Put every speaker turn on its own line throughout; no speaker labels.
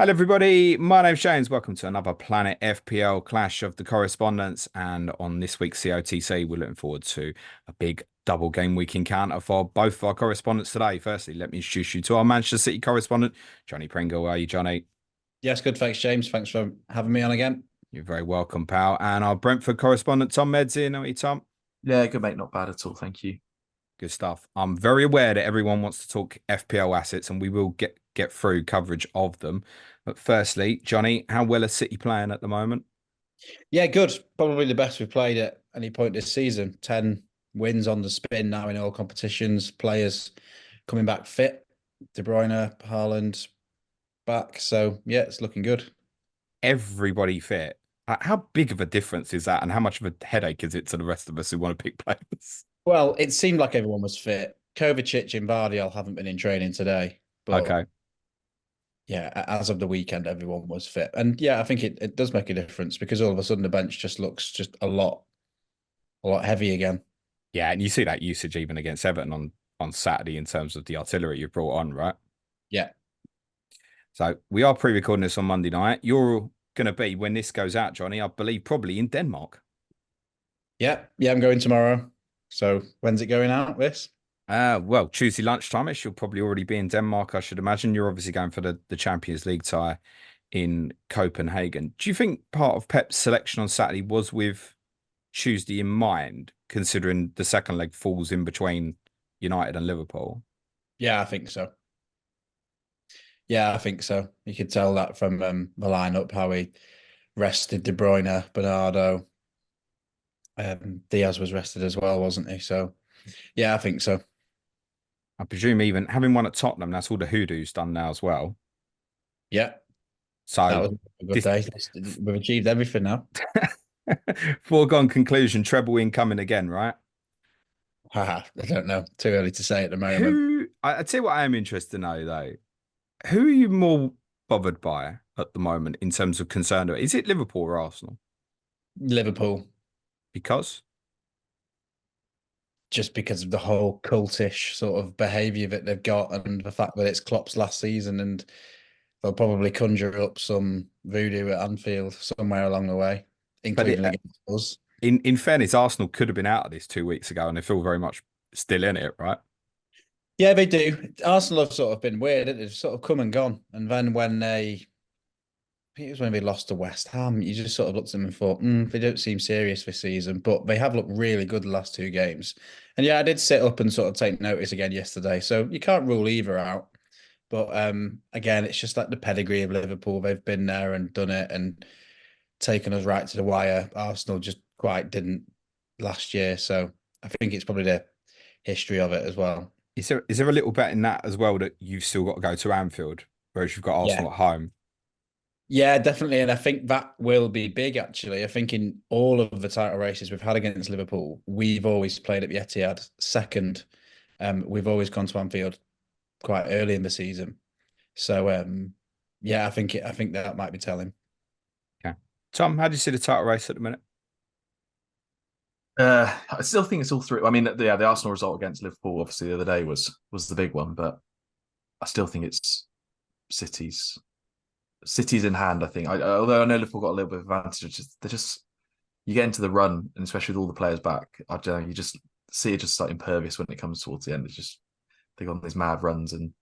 Hello, everybody. My name's James. Welcome to another Planet FPL Clash of the Correspondents. And on this week's COTC, we're looking forward to a big double game week encounter for both of our correspondents today. Firstly, let me introduce you to our Manchester City correspondent, Jonny Pringle. How are you, Johnny?
Yes, good. Thanks, James. Thanks for having me on again.
You're very welcome, pal. And our Brentford correspondent, Tom Medzin. How are you, Tom?
Yeah, good mate, not bad at all. Thank you.
Good stuff. I'm very aware that everyone wants to talk FPL assets, and we will get through coverage of them. But firstly, Johnny, how well is City playing at the moment?
Yeah, good. Probably the best we've played at any point this season. 10 wins on the spin now in all competitions. Players coming back fit. De Bruyne, Haaland back. So, yeah, it's looking good.
Everybody fit. How big of a difference is that, and how much of a headache is it to the rest of us who want to pick players?
Well, it seemed like everyone was fit. Kovacic and Vardiol haven't been in training today, but
Okay.
yeah, as of the weekend, everyone was fit. And yeah, I think it does make a difference because all of a sudden the bench just looks just a lot heavy again.
Yeah, and you see that usage even against Everton on Saturday in terms of the artillery you brought on, right?
Yeah.
So we are pre-recording this on Monday night. You're going to be, when this goes out, Johnny, I believe probably in Denmark.
Yeah, yeah, I'm going tomorrow. So when's it going out, this?
Well, Tuesday lunchtime-ish, you'll probably already be in Denmark, I should imagine. You're obviously going for the Champions League tie in Copenhagen. Do you think part of Pep's selection on Saturday was with Tuesday in mind, considering the second leg falls in between United and Liverpool?
Yeah, I think so. Yeah, I think so. You could tell that from the lineup, how he rested De Bruyne, Bernardo. Diaz was rested as well, wasn't he? So, yeah, I think so.
I presume even having one at Tottenham, that's all the hoodoo's done now as well.
Yeah, that
So
was a good
this
day. We've achieved everything now.
foregone conclusion, treble incoming again, right?
Haha, I don't know. Too early to say at the moment.
I tell you what I am interested to know though. Who are you more bothered by at the moment in terms of concern? Is it Liverpool or Arsenal?
Liverpool,
Because
just because of the whole cultish sort of behaviour that they've got and the fact that it's Klopp's last season and they'll probably conjure up some voodoo at Anfield somewhere along the way,
but
including against us.
in fairness, Arsenal could have been out of this 2 weeks ago and they feel very much still in it, right?
Yeah, they do. Arsenal have sort of been weird. They've sort of come and gone. And then when I think it was when they lost to West Ham, you just sort of looked at them and thought, they don't seem serious this season, but they have looked really good the last two games. And yeah, I did sit up and sort of take notice again yesterday. So you can't rule either out. But again, it's just like the pedigree of Liverpool. They've been there and done it and taken us right to the wire. Arsenal just quite didn't last year. So I think it's probably the history of it as well.
Is there a little bet in that as well that you've still got to go to Anfield, whereas you've got
Yeah.
Arsenal at home?
Yeah, definitely. And I think that will be big, actually. I think in all of the title races we've had against Liverpool, we've always played at the Etihad second. We've always gone to Anfield quite early in the season. So yeah, I think that might be telling.
Okay. Tom, how do you see the title race at the minute?
I still think it's all three. I mean, the Arsenal result against Liverpool, obviously the other day was the big one, but I still think it's City's City's in hand. I think, although I know Liverpool got a little bit of advantage, they're just you get into the run, and especially with all the players back, I don't know, you just see it just like impervious when it comes towards the end. It's just they go on these mad runs, and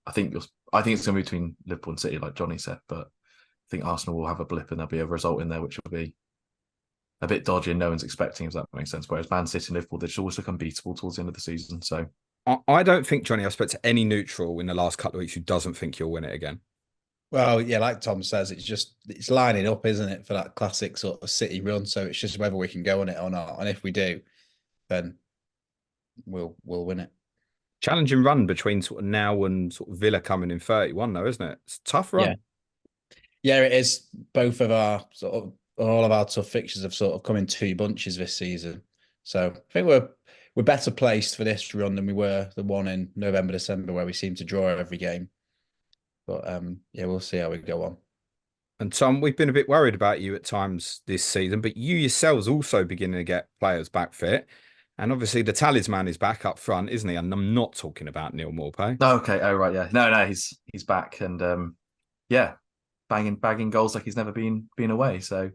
I think it's going to be between Liverpool and City, like Johnny said, but I think Arsenal will have a blip and there'll be a result in there which will be a bit dodgy and no one's expecting, if that makes sense. Whereas Man City and Liverpool, they just always look unbeatable towards the end of the season. So
I don't think, Johnny, I've spoke to any neutral in the last couple of weeks who doesn't think you'll win it again.
Well, yeah, like Tom says, it's lining up, isn't it, for that classic sort of City run. So it's just whether we can go on it or not. And if we do, then we'll win it.
Challenging run between sort of now and sort of Villa coming in 31, though, isn't it? It's a tough
Yeah.
run.
Yeah, it is. Both of our sort of all of our tough fixtures have sort of come in two bunches this season. So I think we're better placed for this run than we were the one in November, December, where we seem to draw every game. But yeah, we'll see how we go on.
And Tom, we've been a bit worried about you at times this season, but you yourselves also beginning to get players back fit. And obviously the talisman is back up front, isn't he? And I'm not talking about Neil Maupay.
okay, oh right, yeah, no, he's back, and yeah, bagging goals like he's never been away. So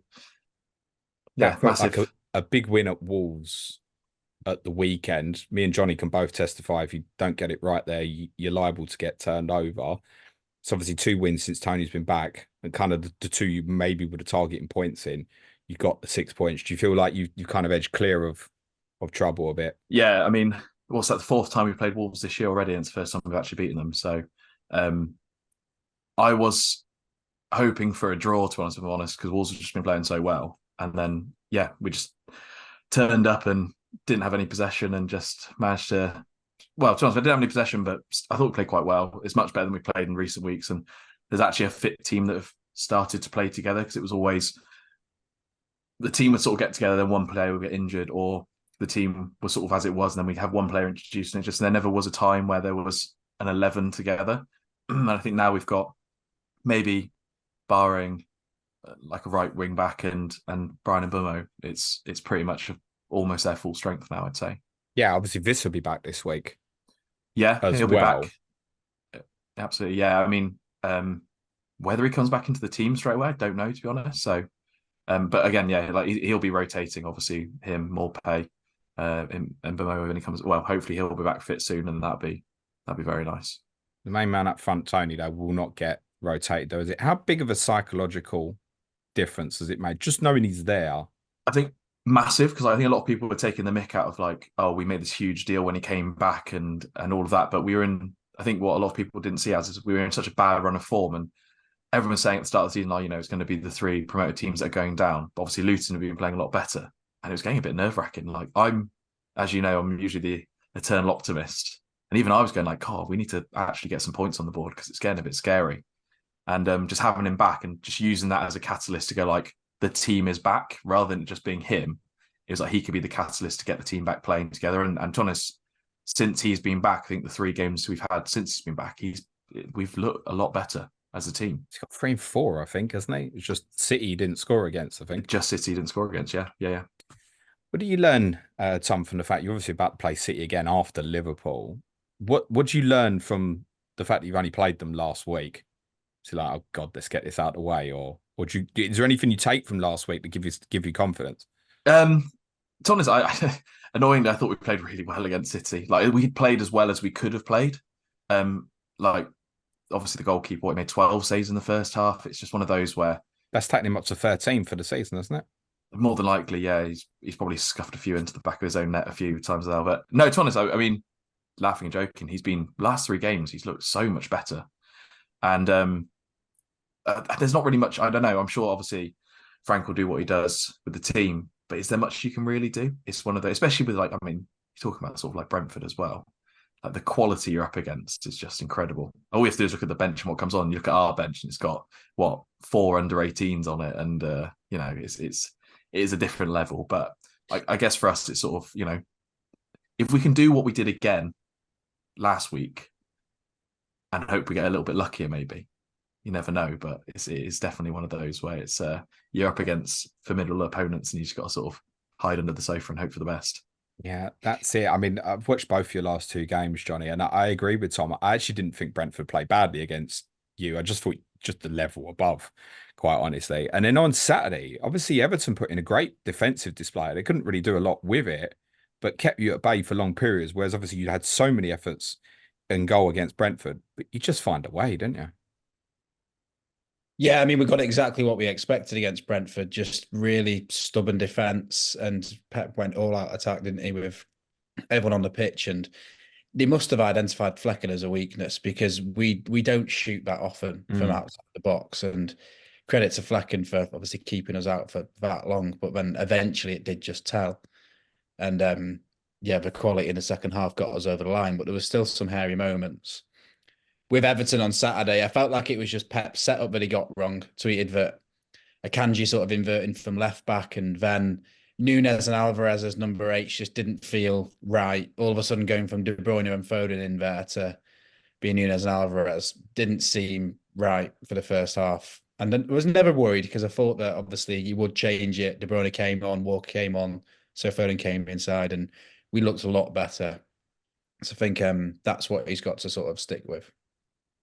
yeah,
That felt
massive.
like a big win at Wolves at the weekend. Me and Johnny can both testify if you don't get it right there, you're liable to get turned over. It's obviously 2 wins since Tony's been back, and kind of the 2 you maybe were targeting points in. You got the 6 points. Do you feel like you kind of edged clear of trouble a bit?
Yeah, I mean, what's that? The 4th time we've played Wolves this year already, and it's the first time we've actually beaten them. So I was hoping for a draw, to be honest, because Wolves have just been playing so well. And then, yeah, we just turned up and didn't have any possession and just managed to. Well, to be honest, I didn't have any possession, but I thought we played quite well. It's much better than we played in recent weeks. And there's actually a fit team that have started to play together, because it was always the team would sort of get together, then one player would get injured, or the team was sort of as it was, and then we'd have one player introduced, and there never was a time where there was an 11 together. And I think now we've got, maybe barring like a right wing back and Brian and Bumo, it's pretty much almost their full strength now, I'd say.
Yeah, obviously this will be back this week.
Yeah, he'll be
well.
back. Absolutely, yeah. I mean, whether he comes back into the team straight away, I don't know, to be honest. So, but again, yeah, like he'll be rotating. Obviously, him, Maupay, and Bumo when he comes. Well, hopefully he'll be back fit soon, and that'd be very nice.
The main man up front, Tony, though, will not get rotated, though, is it? How big of a psychological difference has it made? Just knowing he's there.
I think massive, because I think a lot of people were taking the mick out of like, oh, we made this huge deal when he came back and all of that. But we were in, I think what a lot of people didn't see as is we were in such a bad run of form, and everyone was saying at the start of the season, like, it's going to be the 3 promoted teams that are going down. But obviously Luton have been playing a lot better, and it was getting a bit nerve wracking. Like as you know, I'm usually the eternal optimist. And even I was going like, we need to actually get some points on the board, because it's getting a bit scary. And just having him back and just using that as a catalyst to go like, the team is back, rather than just being him. It was like he could be the catalyst to get the team back playing together. And Thomas, since he's been back, I think the 3 games we've had since he's been back, we've looked a lot better as a team.
He's got 3 and 4, I think, hasn't he? It's just City he didn't score against, I think.
Just City didn't score against, yeah.
What do you learn, Tom, from the fact you're obviously about to play City again after Liverpool? What do you learn from the fact that you've only played them last week? So like, oh God, let's get this out of the way, or is there anything you take from last week that give you confidence?
Thomas, annoyingly, I thought we played really well against City. Like, we played as well as we could have played. Like, obviously the goalkeeper, he made 12 saves in the first half. It's just one of those where
that's taken him up to 13 for the season, isn't it?
More than likely, yeah. He's probably scuffed a few into the back of his own net a few times now. But no, Thomas, I mean, laughing and joking, he's been last 3 games, he's looked so much better. And there's not really much, I don't know. I'm sure obviously Frank will do what he does with the team, but is there much you can really do? It's one of those, especially with like, I mean, you're talking about sort of like Brentford as well. Like the quality you're up against is just incredible. All we have to do is look at the bench and what comes on. You look at our bench and it's got 4 under 18s on it, and it is a different level. But I guess for us, it's sort of, if we can do what we did again last week and hope we get a little bit luckier, maybe. You never know, but it is definitely one of those where it's you're up against formidable opponents and you just got to sort of hide under the sofa and hope for the best.
Yeah, that's it. I mean, I've watched both your last 2 games, Johnny, and I agree with Tom. I actually didn't think Brentford played badly against you. I just thought just the level above, quite honestly. And then on Saturday, obviously Everton put in a great defensive display. They couldn't really do a lot with it, but kept you at bay for long periods, whereas obviously you had so many efforts in goal against Brentford, but you just find a way, didn't you?
Yeah, I mean, we got exactly what we expected against Brentford, just really stubborn defence, and Pep went all out attack, didn't he, with everyone on the pitch. And they must have identified Flekken as a weakness, because we don't shoot that often from outside the box. And credit to Flekken for obviously keeping us out for that long, but then eventually it did just tell. And the quality in the second half got us over the line, but there was still some hairy moments. With Everton on Saturday, I felt like it was just Pep's setup that he got wrong. Tweeted that Akanji sort of inverting from left back, and then Nunes and Alvarez as number 8 just didn't feel right. All of a sudden going from De Bruyne and Foden in there to being Nunes and Alvarez didn't seem right for the first half. And I was never worried, because I thought that obviously you would change it. De Bruyne came on, Walker came on, so Foden came inside, and we looked a lot better. So I think that's what he's got to sort of stick with.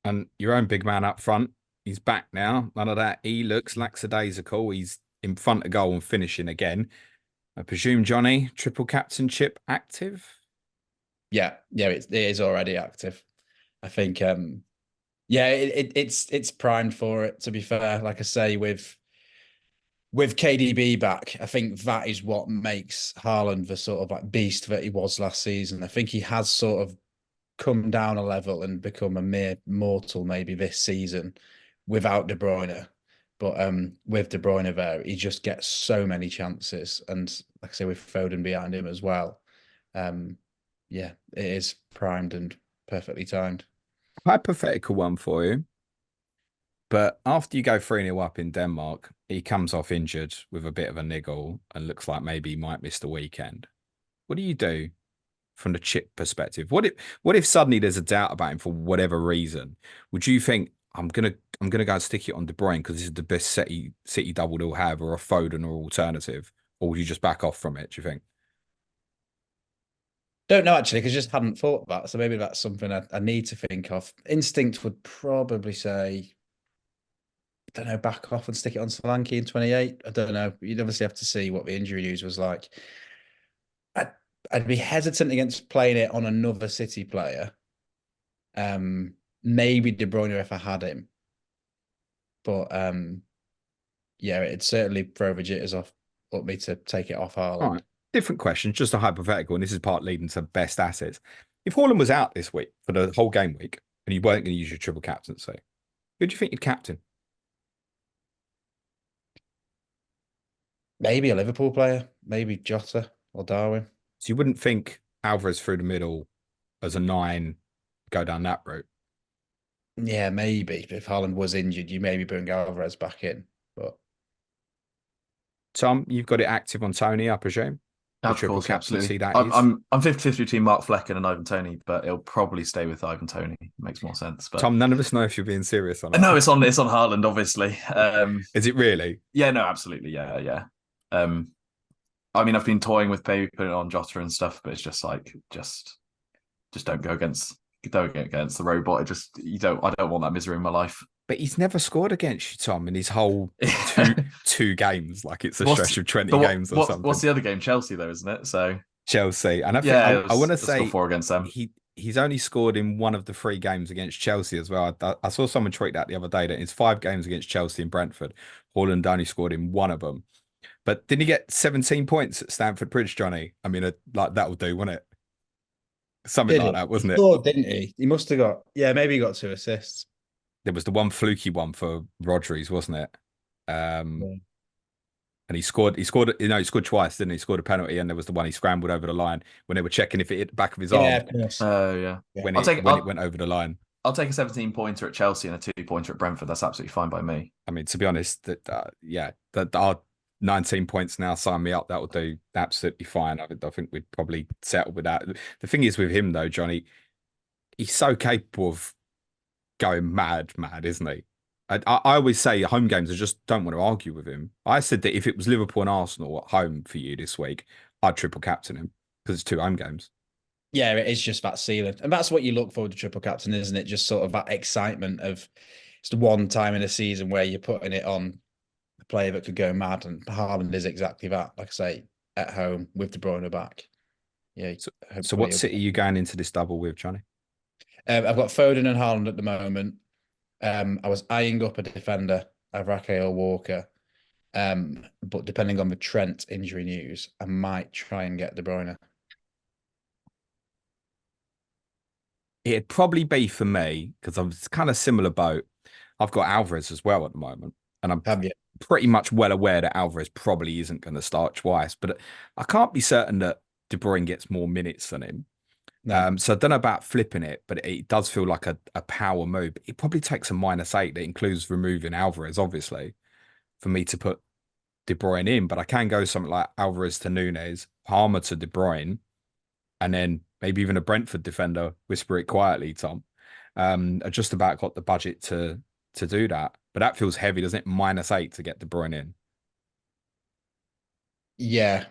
And your own big man up front, He's back now. None of that. He looks lackadaisical. He's in front of goal and finishing again. I presume, Johnny, triple captainship active?
Yeah, it is already active. I think it's primed for it, to be fair. Like I say, with KDB back, I think that is what makes Haaland the sort of like beast that he was last season. I think he has sort of come down a level and become a mere mortal maybe this season without De Bruyne. But with De Bruyne there, he just gets so many chances. And like I say, with Foden behind him as well. Yeah, it is primed and perfectly timed.
Hypothetical one for you. But after you go 3-0 up in Denmark, he comes off injured with a bit of a niggle and looks like maybe he might miss the weekend. What do you do from the chip perspective? What if suddenly there's a doubt about him for whatever reason? Would you think I'm gonna go and stick it on De Bruyne because this is the best City double they'll have, or a Foden or alternative? Or would you just back off from it, do you think?
Don't know actually, because just hadn't thought about. So maybe that's something I need to think of. Instinct would probably say, I don't know, back off and stick it on Solanke in 28. I don't know. You'd obviously have to see what the injury news was like. I'd be hesitant against playing it on another City player. Maybe De Bruyne if I had him. But yeah, it'd certainly throw the jitters off up me to take it off Haaland.
All right. Different question, just a hypothetical, and this is part leading to best assets. If Haaland was out this week for the whole game week and you weren't going to use your triple captaincy, who do you think you'd captain?
Maybe a Liverpool player, maybe Jota or Darwin.
So you wouldn't think Alvarez through the middle as a 9, go down that route?
Yeah, maybe. If Haaland was injured, you maybe bring Alvarez back in. But
Tom, you've got it active on Tony, I presume? The
Of
triple
course,
captaincy,
absolutely.
that is.
I'm 50-50 between Mark Flekken and Ivan Toney, but it'll probably stay with Ivan Toney. Makes more sense. But
Tom, none of us know if you're being serious or not.
no, it's on Haaland, obviously.
Is it really?
Yeah, no, absolutely. Yeah. I mean, I've been toying with maybe putting it on Jota and stuff, but it's just like just don't go against the robot. I don't want that misery in my life.
But he's never scored against you, Tom, in his whole two games. Like it's a stretch of 20 games or something.
What's the other game? Chelsea, though, isn't it? So
Chelsea. And I think I want to say
4 against them.
He's only scored in one of the 3 games against Chelsea as well. I saw someone tweet that the other day that it's 5 games against Chelsea and Brentford. Haaland only scored in one of them. But didn't he get 17 points at Stamford Bridge, Johnny? I mean, like that'll do, wouldn't it? Something like that, wasn't it?
He scored, didn't he? He must have got, maybe he got 2 assists.
There was the one fluky one for Rodri's, wasn't it? And he scored twice, didn't he? He scored a penalty, and there was the one he scrambled over the line when they were checking if it hit the back of his arm.
Yeah, of course.
Yeah.
When it went over the line.
I'll take a 17-pointer at Chelsea and a 2-pointer at Brentford. That's absolutely fine by me.
I mean, to be honest, that our 19 points now, sign me up. That will do absolutely fine. I think we'd probably settle with that. The thing is with him, though, Johnny, he's so capable of going mad, isn't he? I always say home games, I just don't want to argue with him. I said that if it was Liverpool and Arsenal at home for you this week, I'd triple captain him because it's 2 home games.
Yeah, it is just that ceiling. And that's what you look for with the triple captain, isn't it? Just sort of that excitement of it's the one time in a season where you're putting it on a player that could go mad. And Haaland is exactly that. Like I say, at home with De Bruyne back. Yeah.
So what City are you going into this double with, Johnny?
I've got Foden and Haaland at the moment. I was eyeing up a defender, Rafael Walker. But depending on the Trent injury news, I might try and get De Bruyne.
It'd probably be for me, because I'm kind of similar boat. I've got Alvarez as well at the moment. And I'm pretty much well aware that Alvarez probably isn't going to start twice. But I can't be certain that De Bruyne gets more minutes than him. No. So I don't know about flipping it, but it does feel like a power move. It probably takes a -8 that includes removing Alvarez, obviously, for me to put De Bruyne in. But I can go something like Alvarez to Núñez, Palmer to De Bruyne, and then maybe even a Brentford defender. Whisper it quietly, Tom. I just about got the budget to do that. But that feels heavy, doesn't it? -8 to get De Bruyne in.
Yeah.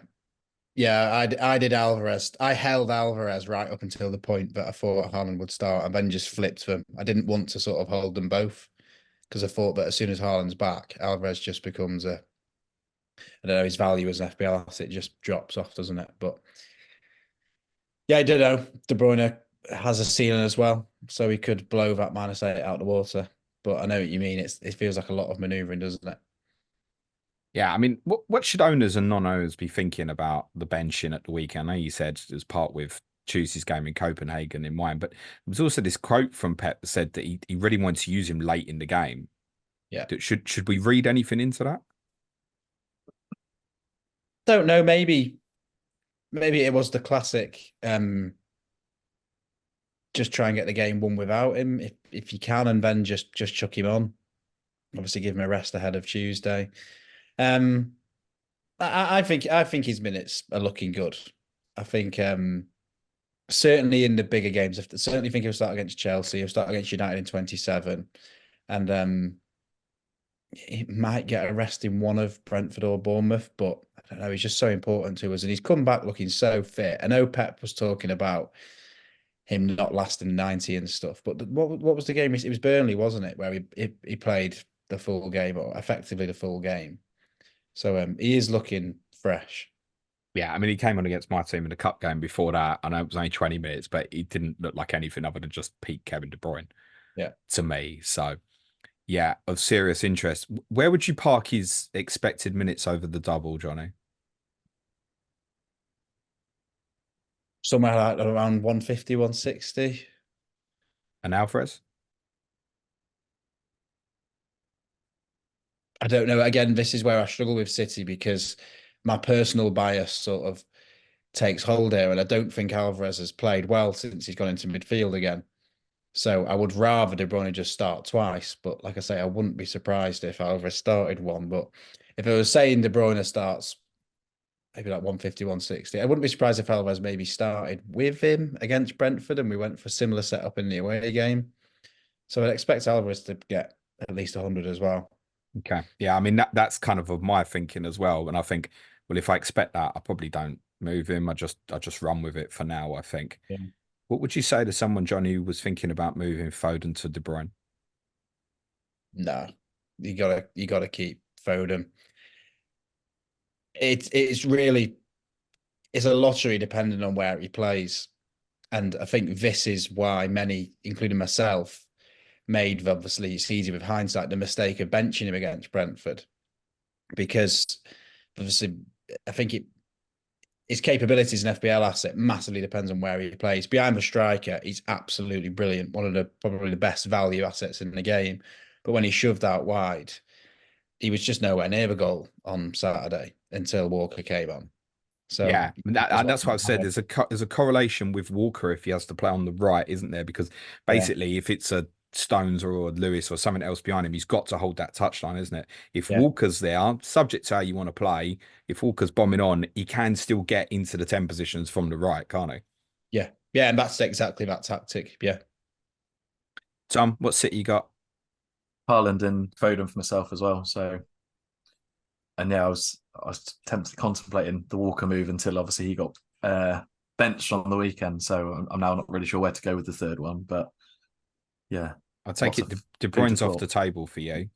Yeah, I did Alvarez. I held Alvarez right up until the point that I thought Haaland would start and then just flipped them. I didn't want to sort of hold them both. because I thought that as soon as Haaland's back, Alvarez just becomes I don't know, his value as an FPL asset just drops off, doesn't it? But yeah, I don't know. De Bruyne has a ceiling as well, so he could blow that -8 out the water. But I know what you mean. It feels like a lot of manoeuvring, doesn't it?
Yeah, I mean, what should owners and non-owners be thinking about the benching at the weekend? I know you said it was part with Tuesday's game in Copenhagen in mind, but there was also this quote from Pep that said that he really wanted to use him late in the game.
Yeah.
Should we read anything into that?
Don't know. Maybe it was the classic. Just try and get the game won without him if you can, and then just chuck him on. Obviously, give him a rest ahead of Tuesday. I think his minutes are looking good. I think certainly in the bigger games, certainly think he'll start against Chelsea. He'll start against United in 27, and he might get a rest in one of Brentford or Bournemouth. But I don't know. He's just so important to us, and he's come back looking so fit. I know Pep was talking about him not lasting 90 and stuff. But what was the game? It was Burnley, wasn't it, where he played the full game, or effectively the full game. So he is looking fresh.
Yeah, I mean, he came on against my team in the cup game before that. I know it was only 20 minutes, but he didn't look like anything other than just peak Kevin De Bruyne.
Yeah,
to me. So, yeah, of serious interest. Where would you park his expected minutes over the double, Johnny?
somewhere like around 150, 160.
And Alvarez?
I don't know. Again, this is where I struggle with City because my personal bias sort of takes hold here, and I don't think Alvarez has played well since he's gone into midfield again. So I would rather De Bruyne just start twice. But like I say, I wouldn't be surprised if Alvarez started one. But if I was saying De Bruyne starts maybe like 150, 160, I wouldn't be surprised if Alvarez maybe started with him against Brentford and we went for similar setup in the away game. So I'd expect Alvarez to get at least 100 as well.
Okay. Yeah, I mean that's kind of my thinking as well. And I think, well, if I expect that, I probably don't move him. I just run with it for now, I think.
Yeah.
What would you say to someone, Johnny, who was thinking about moving Foden to De Bruyne?
No, you gotta keep Foden. It's really it's a lottery depending on where he plays. And I think this is why many, including myself, made, obviously it's easy with hindsight, the mistake of benching him against Brentford. Because obviously I think his capabilities and FPL asset massively depends on where he plays. Behind the striker, he's absolutely brilliant. One of the probably the best value assets in the game. But when he shoved out wide, he was just nowhere near the goal on Saturday until Walker came on. So
Yeah, that's what I've said. There's a correlation with Walker if he has to play on the right, isn't there? Because basically, if it's a Stones or a Lewis or something else behind him, he's got to hold that touchline, isn't it? If Walker's there, subject to how you want to play, if Walker's bombing on, he can still get into the 10 positions from the right, can't he?
Yeah, and that's exactly that tactic. Yeah.
Tom, what City you got?
Haaland and Foden for myself as well. So, and yeah, I was tempted contemplating the Walker move until obviously he got benched on the weekend. So I'm now not really sure where to go with the third one. But yeah,
I'll take it. De Bruyne's off the table for you.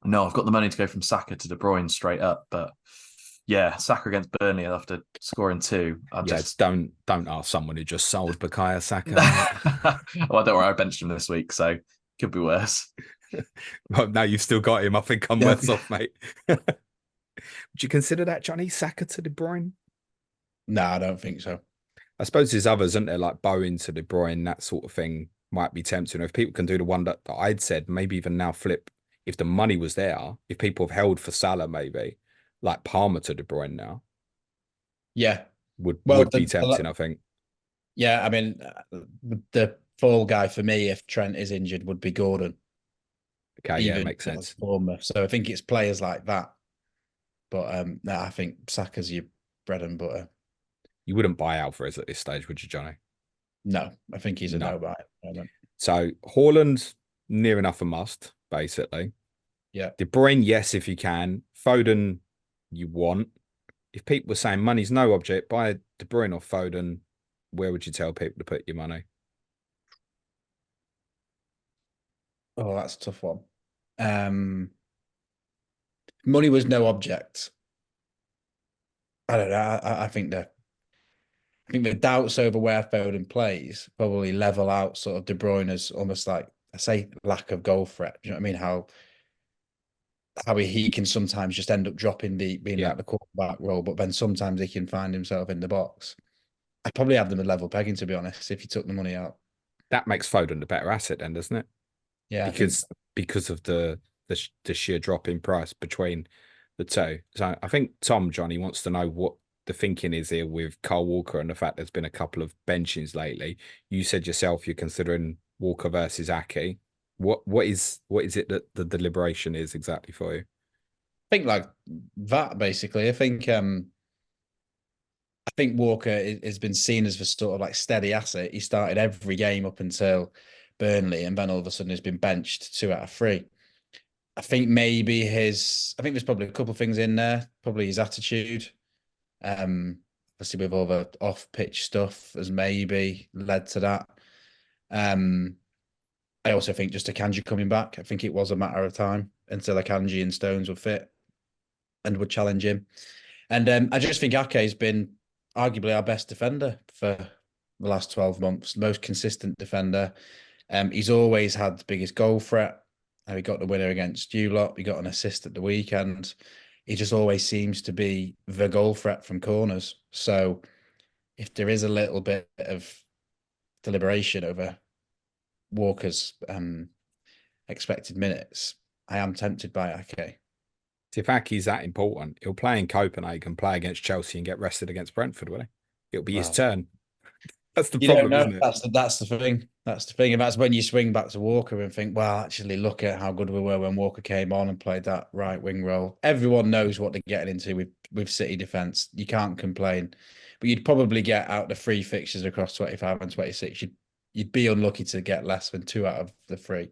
No, I've got the money to go from Saka to De Bruyne straight up. But yeah, Saka against Burnley after scoring two.
Don't ask someone who just sold Bukayo Saka.
Well, don't worry, I benched him this week, so could be worse.
Well, now you've still got him. I think I'm worse off, mate. Would you consider that, Johnny, Saka to De Bruyne?
No, I don't think so.
I suppose there's others, isn't there, like Bowen to De Bruyne, that sort of thing might be tempting. If people can do the one that I'd said, maybe even now flip, if the money was there, if people have held for Salah, maybe, like Palmer to De Bruyne now.
Yeah.
Would be tempting, I think.
Yeah, I mean, the fall guy for me, if Trent is injured, would be Gordon.
Okay, yeah, makes sense.
So I think it's players like that. But no, I think Saka's your bread and butter.
You wouldn't buy Alvarez at this stage, would you, Johnny?
No, I think he's a no-buy.
So Haaland, near enough a must, basically.
Yeah.
De Bruyne, yes, if you can. Foden, you want. If people were saying money's no object, buy De Bruyne or Foden, where would you tell people to put your money?
Oh, that's a tough one. Money was no object. I don't know. I think the doubts over where Foden plays probably level out sort of De Bruyne's almost like, I say, lack of goal threat. Do you know what I mean? How he can sometimes just end up dropping deep, being
Yeah,
like the quarterback role, but then sometimes he can find himself in the box. I'd probably have them at level pegging, to be honest, if you took the money out.
that makes Foden the better asset then, doesn't it?
Yeah, I think so.
Because of the sheer drop in price between the two. So I think Johnny wants to know what the thinking is here with Carl Walker and the fact there's been a couple of benchings lately. You said yourself you're considering Walker versus Aki. What is it that the deliberation is exactly for you?
I think like that basically. I think Walker has been seen as the sort of like steady asset. He started every game up until Burnley, and then all of a sudden has been benched 2 out of 3. I think there's probably a couple of things in there. Probably his attitude. Obviously with all the off-pitch stuff has maybe led to that. I also think just Akanji coming back. I think it was a matter of time until Akanji and Stones would fit and would challenge him. And I just think Ake's been arguably our best defender for the last 12 months, most consistent defender. He's always had the biggest goal threat. He got the winner against you lot. He got an assist at the weekend. He just always seems to be the goal threat from corners. So if there is a little bit of deliberation over Walker's expected minutes, I am tempted by Ake.
If Aki's that important, he'll play in Copenhagen, play against Chelsea, and get rested against Brentford, will he? It'll be his
Well,
turn. That's the
you don't
problem,
know.
isn't it?
That's the thing. That's the thing. And that's when you swing back to Walker and think, well, actually, look at how good we were when Walker came on and played that right wing role. Everyone knows what they're getting into with City defence. You can't complain. But you'd probably get out the 3 fixtures across 25 and 26. You'd be unlucky to get less than 2 out of the 3.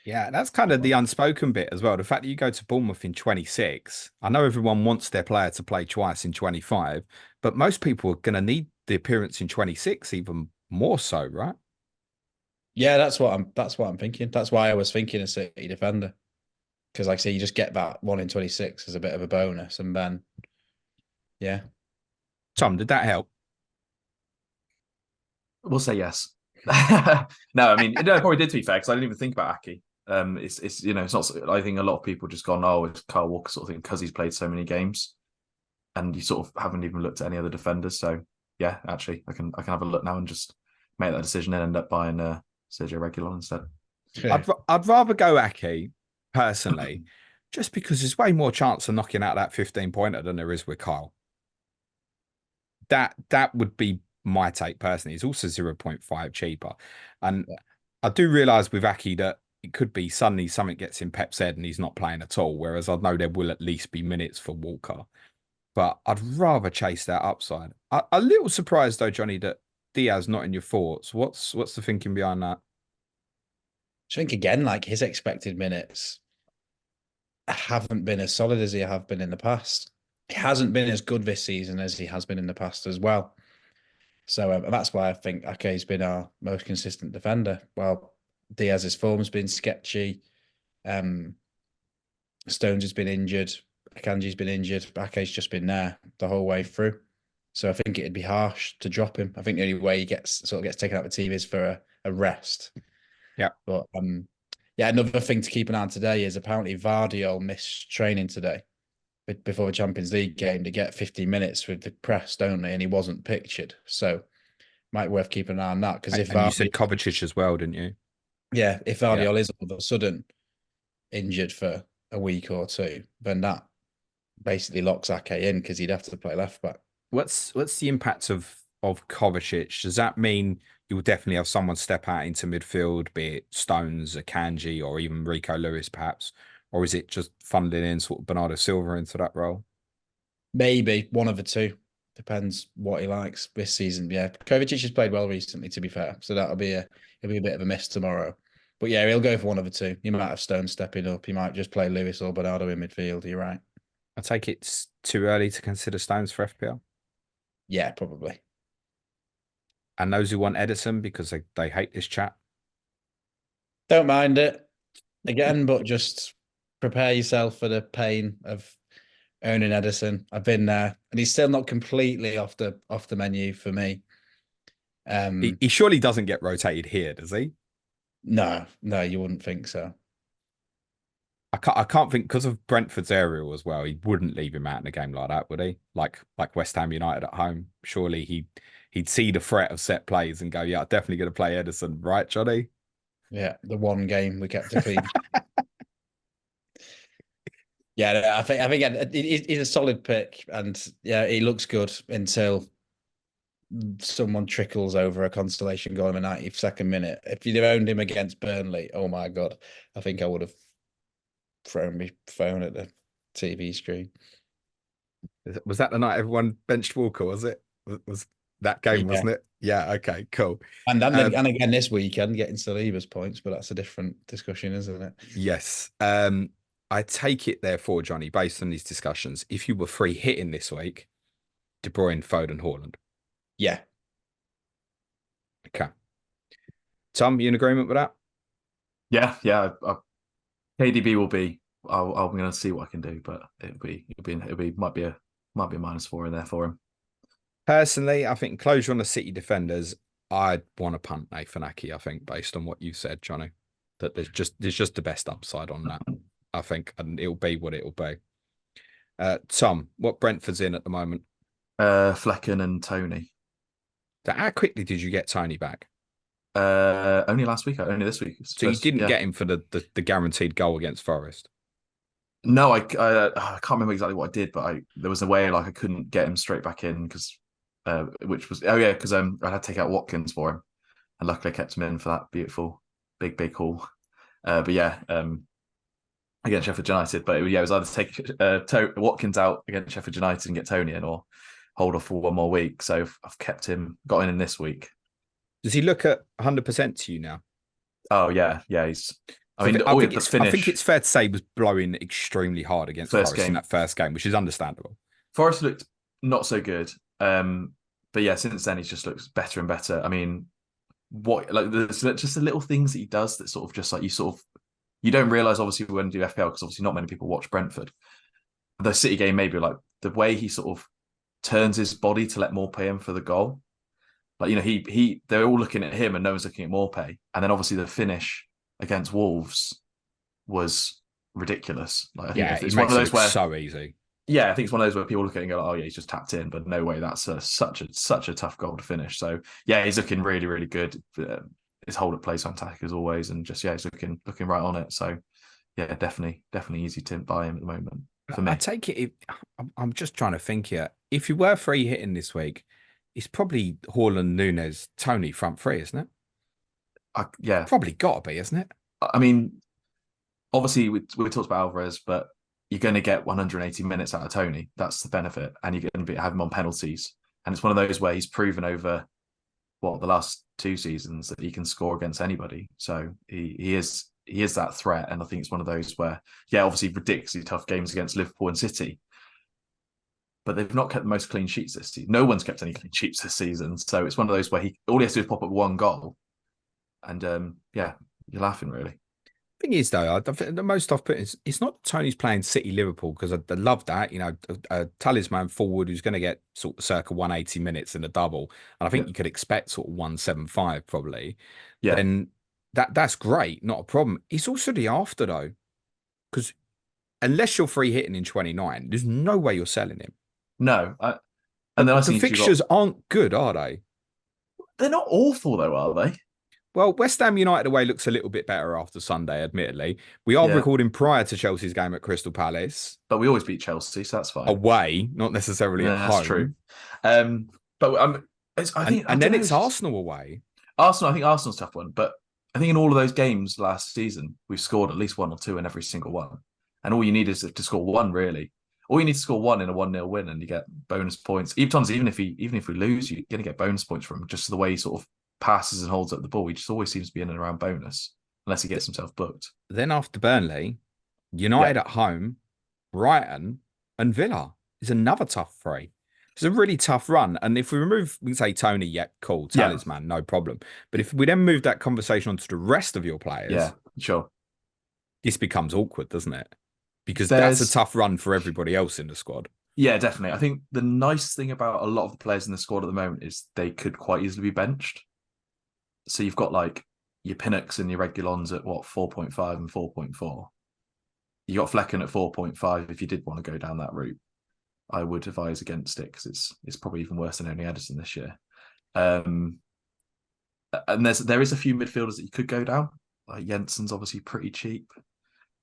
Yeah, that's kind of the unspoken bit as well. The fact that you go to Bournemouth in 26, I know everyone wants their player to play twice in 25, but most people are going to need the appearance in 26 even more so, right?
Yeah, that's what I'm thinking. That's why I was thinking a City defender. Because like I say, you just get that 1 in 26 as a bit of a bonus. And then, yeah.
Tom, did that help?
We'll say yes. No, I mean, it probably did, to be fair, because I didn't even think about Aki. It's it's not. I think a lot of people just gone, oh, it's Kyle Walker sort of thing because he's played so many games, and you sort of haven't even looked at any other defenders. So yeah, actually, I can have a look now and just make that decision and end up buying Sergio Reguilon instead.
I'd rather go Aki personally, just because there's way more chance of knocking out that 15-pointer than there is with Kyle. That would be my take personally. It's also 0.5 cheaper, and I do realise with Aki that it could be suddenly something gets in Pep's head and he's not playing at all. Whereas I know there will at least be minutes for Walker, but I'd rather chase that upside. A little surprised though, Johnny, that Diaz not in your thoughts. What's the thinking behind that?
I think again, like his expected minutes haven't been as solid as he have been in the past. He hasn't been as good this season as he has been in the past as well. So that's why I think Ake's been our most consistent defender. Well, Diaz's form's been sketchy. Stones has been injured. Akanji's been injured. Ake's just been there the whole way through. So I think it'd be harsh to drop him. I think the only way he gets taken out of the team is for a rest.
Yeah.
But yeah, another thing to keep an eye on today is apparently Vardiol missed training today before the Champions League game to get 15 minutes with the press, don't they? And he wasn't pictured. So might be worth keeping an eye on that. Because if
you said Kovacic as well, didn't you?
Yeah, if Vardiol is all of a sudden injured for a week or two, then that basically locks Ake in because he'd have to play left back.
What's the impact of Kovacic? Does that mean you will definitely have someone step out into midfield, be it Stones, Akanji, or even Rico Lewis, perhaps? Or is it just funding in sort of Bernardo Silva into that role?
Maybe one of the two. Depends what he likes this season. Yeah, Kovacic has played well recently, to be fair. So it'll be a bit of a miss tomorrow. But yeah, he'll go for one of the two. He might have Stones stepping up. He might just play Lewis or Bernardo in midfield. You're right.
I take it's too early to consider Stones for FPL.
Yeah, probably.
And those who want Edison because they hate this chat.
Don't mind it again, but just prepare yourself for the pain of owning Ederson. I've been there, and he's still not completely off the menu for me.
He surely doesn't get rotated here, does he?
No, you wouldn't think so.
I can't think because of Brentford's aerial as well. He wouldn't leave him out in a game like that, would he? Like West Ham United at home. Surely he'd see the threat of set plays and go, "Yeah, I'm definitely going to play Ederson, right, Johnny?"
Yeah, the one game we kept a clean. Yeah, I think he's a solid pick, and yeah, he looks good until someone trickles over a consolation goal in the 92nd minute. If you'd have owned him against Burnley, oh my God, I think I would have thrown my phone at the TV screen.
Was that the night everyone benched Walker? Was it? Was that game? Wasn't it? Yeah. Okay. Cool.
And and again this weekend getting Saliba's points, but that's a different discussion, isn't it?
Yes. I take it therefore, Johnny, based on these discussions, if you were free hitting this week, De Bruyne, Foden, Haaland.
Yeah.
Okay. Tom, you in agreement with that?
Yeah. KDB will be. I'm going to see what I can do, but might be a -4 in there for him.
Personally, I think closure on the City defenders, I'd want to punt Nathan Ake, I think, based on what you said, Johnny. That there's just the best upside on that, I think, and it'll be what it'll be. Tom, what Brentford's in at the moment?
Flekken and Toney.
How quickly did you get Toney back?
Only last week, only this week.
So you didn't get him for the guaranteed goal against Forest?
No, I can't remember exactly what I did, but there was a way like I couldn't get him straight back in because which was I had to take out Watkins for him, and luckily I kept him in for that beautiful big haul. But yeah, against Sheffield United. But it was either take Watkins out against Sheffield United and get Toney in, or hold off for one more week. So I've got him in this week.
Does he look at 100% to you now?
Oh yeah, he's.
I think it's fair to say he was blowing extremely hard against Forest in that first game, which is understandable.
Forest looked not so good, but yeah, since then he just looks better and better. I mean, there's just the little things that he does that sort of just like you don't realise obviously when you do FPL because obviously not many people watch Brentford. The City game maybe like the way he sort of turns his body to let Maupay in for the goal. Like they're all looking at him and no one's looking at Maupay, and then obviously the finish against Wolves was ridiculous. Like, I think it's one of those where
so easy.
Yeah, I think it's one of those where people look at it and go, "Oh yeah, he's just tapped in," but no way, that's such a tough goal to finish. So yeah, he's looking really, really good. His hold up plays fantastic as always, and just he's looking right on it. So yeah, definitely easy to buy him at the moment for me.
I take it. I'm just trying to think here. If you were free hitting this week, it's probably Haaland, Núñez, Toney front three, isn't it?
Yeah,
probably got to be, isn't it?
I mean, obviously we talked about Alvarez, but you're going to get 180 minutes out of Toney. That's the benefit, and you're going to have him on penalties. And it's one of those where he's proven over the last 2 seasons that he can score against anybody. So he is that threat, and I think it's one of those where obviously ridiculously tough games against Liverpool and City, but they've not kept the most clean sheets this season. No one's kept any clean sheets this season. So it's one of those where all he has to do is pop up one goal. And you're laughing really.
Thing is, though, the most I've put is it's not Tony's playing City Liverpool because I love that. A talisman forward who's going to get sort of circa 180 minutes in a double, and I think you could expect sort of 175 probably. Yeah, then that's great, not a problem. It's also the after though, because unless you're free hitting in 29, there's no way you're selling him.
No, and then
the fixtures aren't good, are they?
They're not awful though, are they?
Well, West Ham United away looks a little bit better after Sunday, admittedly. We are recording prior to Chelsea's game at Crystal Palace.
But we always beat Chelsea, so that's fine.
Away, not necessarily at home.
That's true. But
it's Arsenal away.
I think Arsenal's a tough one. But I think in all of those games last season, we've scored at least 1 or 2 in every single one. And all you need is to score 1, really. All you need to score 1 in a 1-0 win, and you get bonus points. Even if we lose, you're going to get bonus points from him, just the way he sort of passes and holds up the ball. He just always seems to be in and around bonus, unless he gets himself booked.
Then after Burnley, United at home, Brighton and Villa is another tough 3. It's a really tough run. And if we can say Toney, cool, talisman, no problem. But if we then move that conversation on to the rest of your players,
sure,
this becomes awkward, doesn't it? Because that's a tough run for everybody else in the squad.
Yeah, definitely. I think the nice thing about a lot of the players in the squad at the moment is they could quite easily be benched. So you've got like your Pinnocks and your Regulons at what, 4.5 and 4.4. You got Flekken at 4.5 if you did want to go down that route. I would advise against it because it's probably even worse than owning Ederson this year. And there is a few midfielders that you could go down. Like Jensen's obviously pretty cheap.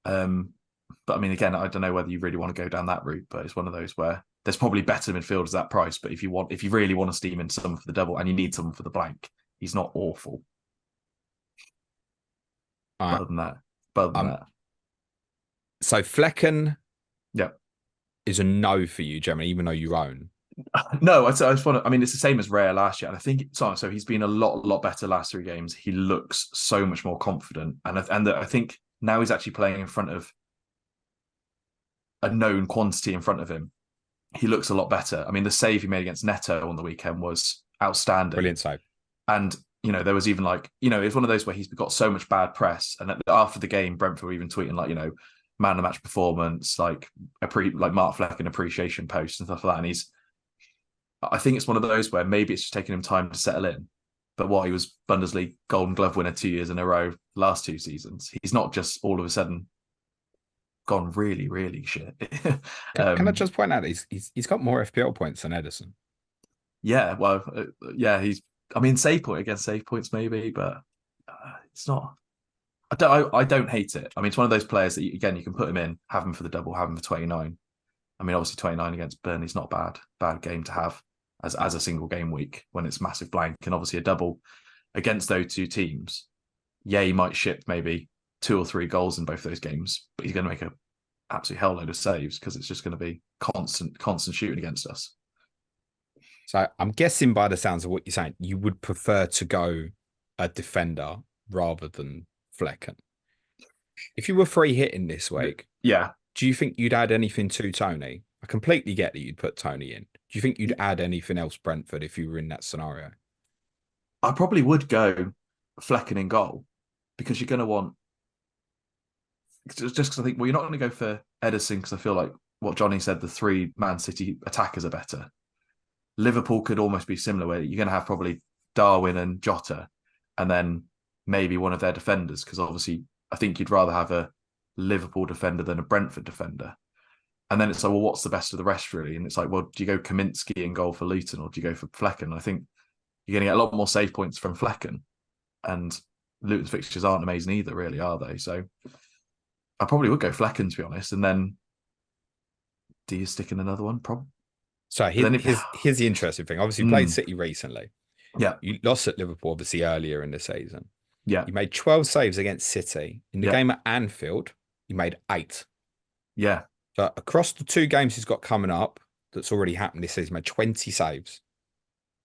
But I mean, again, I don't know whether you really want to go down that route, but it's one of those where there's probably better midfielders at that price. But if you really want to steam in someone for the double and you need someone for the blank, he's not awful. Other than that.
So Flekken,
yeah,
is a no for you, Gemma, even though you own.
No, I just want to. I mean, it's the same as Rare last year, and I think so. He's been a lot better last 3 games. He looks so much more confident, and I think now he's actually playing in front of a known quantity in front of him. He looks a lot better. I mean, the save he made against Neto on the weekend was outstanding,
brilliant save.
And there was even it's one of those where he's got so much bad press, and after the game, Brentford were even tweeting man of the match performance, like Mark Flekken appreciation posts and stuff like that, and I think it's one of those where maybe it's just taking him time to settle in. But he was Bundesliga Golden Glove winner 2 years in a row, last 2 seasons. He's not just all of a sudden gone really, really shit.
Can I just point out he's got more FPL points than Ederson?
Yeah, well, save point against save points maybe, but it's not. I don't hate it. I mean, it's one of those players that you can put him in, have him for the double, have him for 29. I mean, obviously 29 against Burnley's not a bad game to have as a single game week when it's massive blank, and obviously a double against those 2 teams. Yeah, he might ship maybe 2 or 3 goals in both those games, but he's going to make an absolute hell load of saves because it's just going to be constant shooting against us.
So I'm guessing by the sounds of what you're saying, you would prefer to go a defender rather than Flekken. If you were free hitting this week,
yeah.
Do you think you'd add anything to Toney? I completely get that you'd put Toney in. Do you think you'd add anything else Brentford if you were in that scenario?
I probably would go Flekken in goal because you're going to want... Just because I think, you're not going to go for Ederson because I feel like what Jonny said, the 3 Man City attackers are better. Liverpool could almost be similar where you're going to have probably Darwin and Jota and then maybe one of their defenders because obviously I think you'd rather have a Liverpool defender than a Brentford defender. And then it's like, well, what's the best of the rest really? And it's like, well, do you go Kaminsky in goal for Luton or do you go for Flekken? I think you're going to get a lot more save points from Flekken, and Luton's fixtures aren't amazing either, really, are they? So I probably would go Flekken, to be honest. And then do you stick in another one? Probably.
So here's the interesting thing. Obviously, you played City recently.
Yeah.
You lost at Liverpool, obviously, earlier in the season.
Yeah.
You made 12 saves against City. In the game at Anfield, you made 8.
Yeah.
But across the 2 games he's got coming up, that's already happened this season, made 20 saves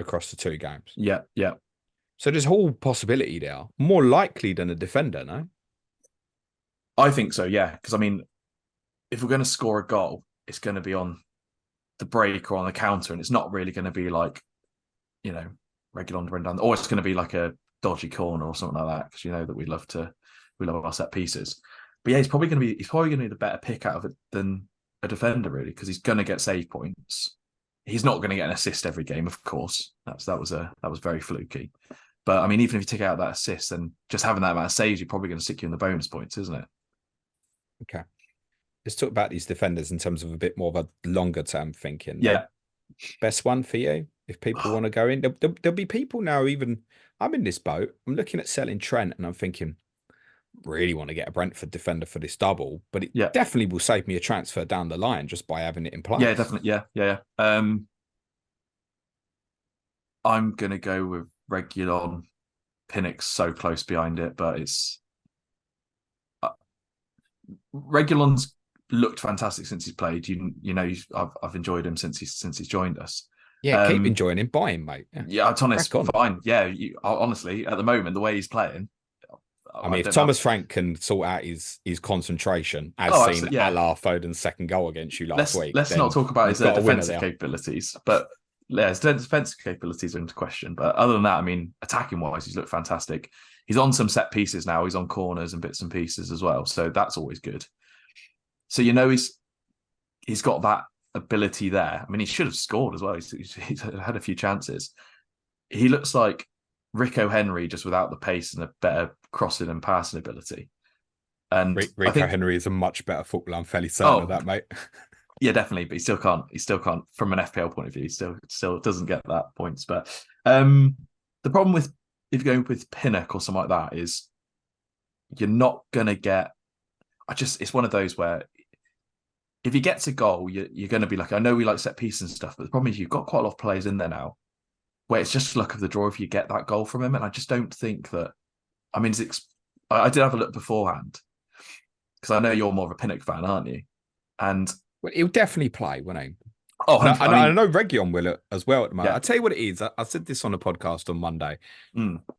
across the 2 games.
Yeah. Yeah.
So there's a whole possibility there. More likely than a defender, no?
I think so, yeah. Because, I mean, if we're going to score a goal, it's going to be on the break or on the counter, and it's not really going to be like, regular run down, or it's going to be like a dodgy corner or something like that, because that we love our set pieces. But yeah, he's probably going to be the better pick out of it than a defender, really, because he's going to get save points. He's not going to get an assist every game, of course. That was very fluky. But I mean, even if you take out that assist, then just having that amount of saves, you're probably going to stick you in the bonus points, isn't it?
Okay. Let's talk about these defenders in terms of a bit more of a longer term thinking.
Yeah.
Best one for you, if people want to go in. There'll be people now, even I'm in this boat. I'm looking at selling Trent and I'm thinking, really want to get a Brentford defender for this double, but it definitely will save me a transfer down the line just by having it in place.
Yeah, definitely. Yeah. I'm going to go with Regulon. Pinnock's so close behind it, but it's... Regulon's looked fantastic since he's played. I've enjoyed him since he's joined us.
Yeah, keep enjoying him, buy him, mate.
Yeah, Thomas, fine. Yeah, honestly, at the moment, the way he's playing...
I mean, if Thomas Frank can sort out his concentration, as seen a la Foden's second goal against you last week.
Let's not talk about his defensive capabilities, but his defensive capabilities are into question. But other than that, I mean, attacking-wise, he's looked fantastic. He's on some set pieces now. He's on corners and bits and pieces as well. So that's always good. So he's got that ability there. I mean, he should have scored as well. He's had a few chances. He looks like Rico Henry, just without the pace and a better crossing and passing ability. And
Rico Henry is a much better footballer. I'm fairly certain of that, mate. Yeah,
definitely. But he still can't from an FPL point of view. He still doesn't get that points. But the problem with if you're going with Pinnock or something like that is you're not gonna get. It's one of those where if he gets a goal, you're going to be like, I know we like set pieces and stuff, but the problem is you've got quite a lot of players in there now where it's just luck of the draw if you get that goal from him. And I just don't think that. I mean, I did have a look beforehand because I know you're more of a Pinnock fan, aren't you? And
he'll definitely play, won't he?
Oh,
I know Reguilon will as well at the moment.
Yeah.
I'll tell you what it is. I said this on a podcast on Monday.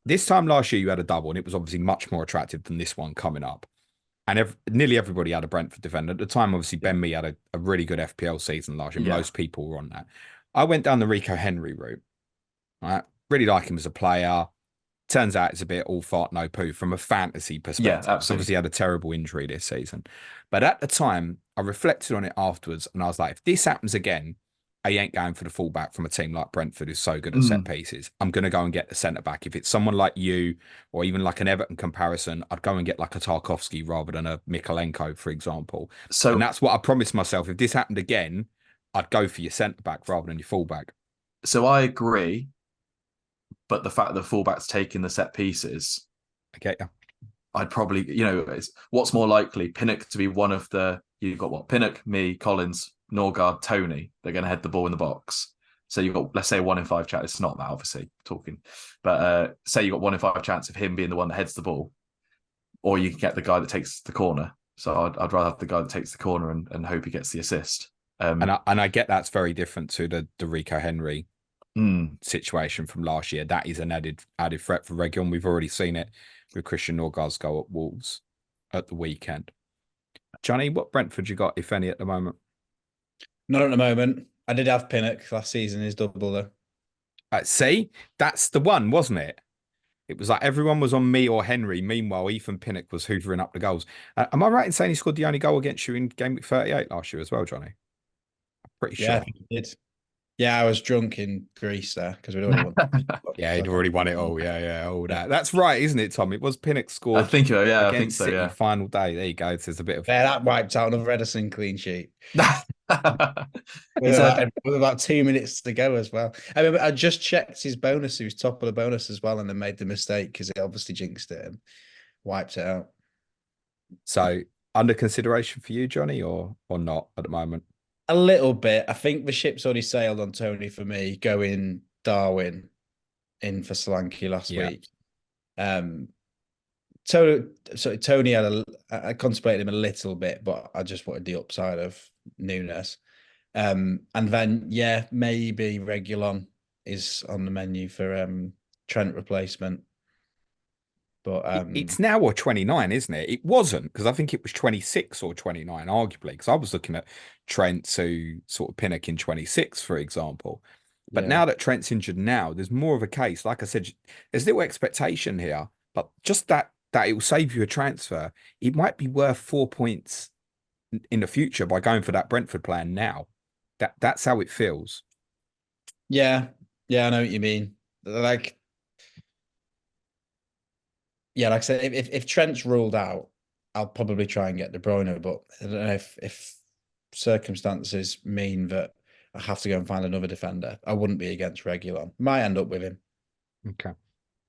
This time last year, you had a double, and it was obviously much more attractive than this one coming up. And nearly everybody had a Brentford defender. At the time, obviously, Ben Mee had a really good FPL season last year. Yeah. Most people were on that. I went down the Rico Henry route. Right? Really like him as a player. Turns out it's a bit all fart, no poo from a fantasy perspective.
Yeah, absolutely.
Obviously, had a terrible injury this season. But at the time, I reflected on it afterwards, and I was like, if this happens again, I ain't going for the fullback from a team like Brentford who's so good at set pieces. I'm going to go and get the centre back. If it's someone like you or even like an Everton comparison, I'd go and get like a Tarkowski rather than a Mikolenko, for example. And that's what I promised myself. If this happened again, I'd go for your centre back rather than your fullback.
So I agree. But the fact that the fullback's taking the set pieces,
okay,
I'd probably, what's more likely, Pinnock to be one of you've got what? Pinnock, me, Collins, Norgard, Toney. They're going to head the ball in the box. So you've got, let's say, 1 in 5 chance. It's not that, obviously, talking. But say you've got 1 in 5 chance of him being the one that heads the ball. Or you can get the guy that takes the corner. So I'd rather have the guy that takes the corner and hope he gets the assist.
And I get that's very different to the Rico Henry situation from last year. That is an added threat for Reguilon. We've already seen it with Christian Norgard's goal at Wolves at the weekend. Johnny, what Brentford you got, if any, at the moment?
Not at the moment. I did have Pinnock last season, his double though.
See, that's the one, wasn't it? It was like everyone was on me or Henry. Meanwhile, Ethan Pinnock was hoovering up the goals. Am I right in saying he scored the only goal against you in game week 38 last year as well, Johnny? I'm pretty sure.
Yeah, I think he did. Yeah, I was drunk in Greece there because we'd already won.
Yeah, he'd already won it all. Yeah, all that. That's right, isn't it, Tom? It was Pinnock scored.
I think so.
City
Yeah,
final day. There you go. There's a bit of
that wiped out another Edison clean sheet. with about 2 minutes to go as well. I mean, I just checked his bonus. He was top of the bonus as well, and then made the mistake because it obviously jinxed it and wiped it out.
So, under consideration for you, Johnny, or not at the moment?
A little bit. I think the ship's already sailed on Toney for me, going Darwin in for Solanke last week. Toney I contemplated him a little bit, but I just wanted the upside of Nunes. And then, maybe Reguilon is on the menu for Trent replacement. But
it's now or 29, isn't it? It wasn't, because I think it was 26 or 29, arguably, because I was looking at Trent to sort of Pinnock in 26, for example. But now that Trent's injured now, there's more of a case. Like I said, there's little expectation here, but just that it will save you a transfer. It might be worth 4 points in the future by going for that Brentford plan now. That's how it feels.
Yeah, I know what you mean. Like I said, if Trent's ruled out, I'll probably try and get De Bruyne, but I don't know if circumstances mean that I have to go and find another defender. I wouldn't be against Reguilon. Might end up with him.
Okay.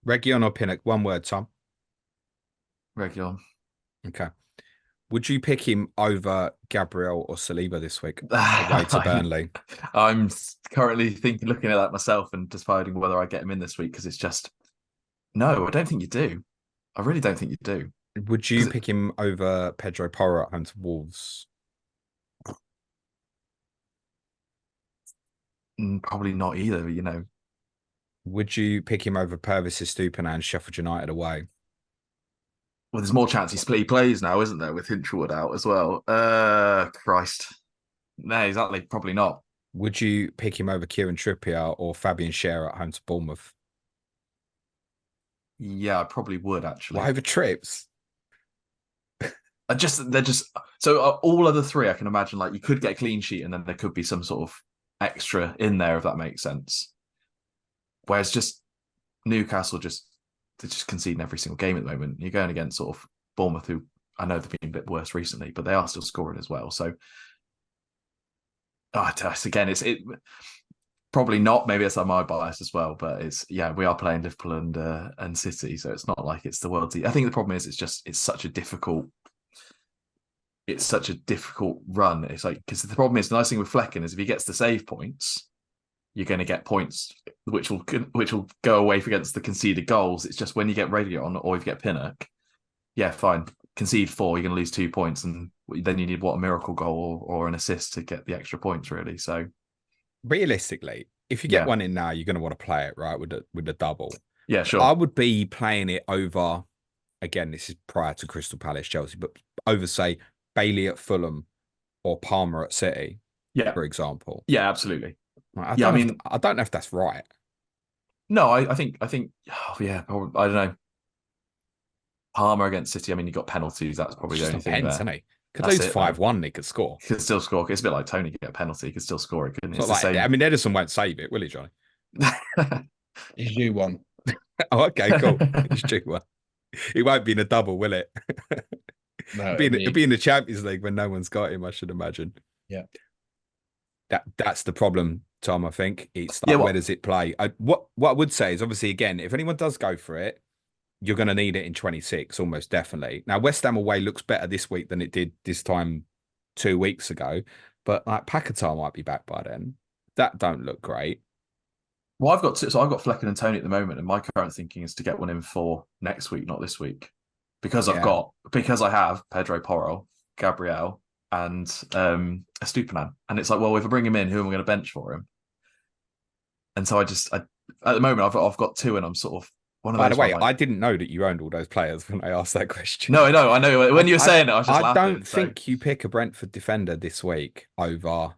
Reguilon or Pinnock? One word, Tom.
Reguilon.
Okay. Would you pick him over Gabriel or Saliba this week away to Burnley?
I'm currently looking at that myself and deciding whether I get him in this week because it's just no, I don't think you do. I really don't think you do.
Would you pick him over Pedro Porro at home to Wolves?
Probably not either,
Would you pick him over Purvis Estupiñán and Sheffield United away?
Well, there's more chance he plays now, isn't there, with Hinchelwood out as well? Christ. No, exactly. Probably not.
Would you pick him over Kieran Trippier or Fabian Schär at home to Bournemouth?
Yeah, I probably would, actually.
Why over Trips?
They're just so all other three I can imagine, like you could get a clean sheet and then there could be some sort of extra in there if that makes sense. Whereas just Newcastle they're just conceding every single game at the moment. You're going against sort of Bournemouth, who I know they've been a bit worse recently, but they are still scoring as well. So again, it's probably not. Maybe it's like my bias as well, but we are playing Liverpool and City, so it's not like it's the world's. I think the problem is it's such a difficult run. It's like, because the problem is, the nice thing with Flekken is if he gets the save points, you're going to get points which will go away against the conceded goals. It's just when you get Reguilón or if you get Pinnock, yeah, fine, concede 4, you're going to lose 2 points, and then you need a miracle goal or an assist to get the extra points, really. So
realistically, if you get one in now, you're going to want to play it right with the double.
Yeah, sure.
I would be playing it over. Again, this is prior to Crystal Palace, Chelsea, but over, say, Bailey at Fulham or Palmer at City, for example.
Yeah, absolutely.
I don't know if that's right.
No, I think, I don't know. Palmer against City, I mean, you got penalties. That's probably the only thing there. Isn't he?
Could lose 5-1, he could score.
He could still score. It's a bit like Toney, get a penalty, he could still score it, couldn't he?
I mean, Ederson won't save it, will he, Johnny?
He's due one.
Oh, okay, cool. He's due one. It won't be in a double, will it?
No,
it'll be in the Champions League when no one's got him, I should imagine.
Yeah.
That's the problem, Tom, I think. It's like, where does it play? What I would say is, obviously, again, if anyone does go for it, you're going to need it in 26, almost definitely. Now, West Ham away looks better this week than it did this time 2 weeks ago, but like Paquetá might be back by then. That don't look great.
Well, I've got Flekken and Toney at the moment, and my current thinking is to get one in for next week, not this week, because I have Pedro Porro, Gabriel, and Estupiñán, and it's like, well, if I bring him in, who am I going to bench for him? And so at the moment I've got 2, and I'm sort of one of those.
By the way, I didn't know that you owned all those players when I asked that question.
No, I know. When you were saying it, I was just laughing.
I don't think you pick a Brentford defender this week over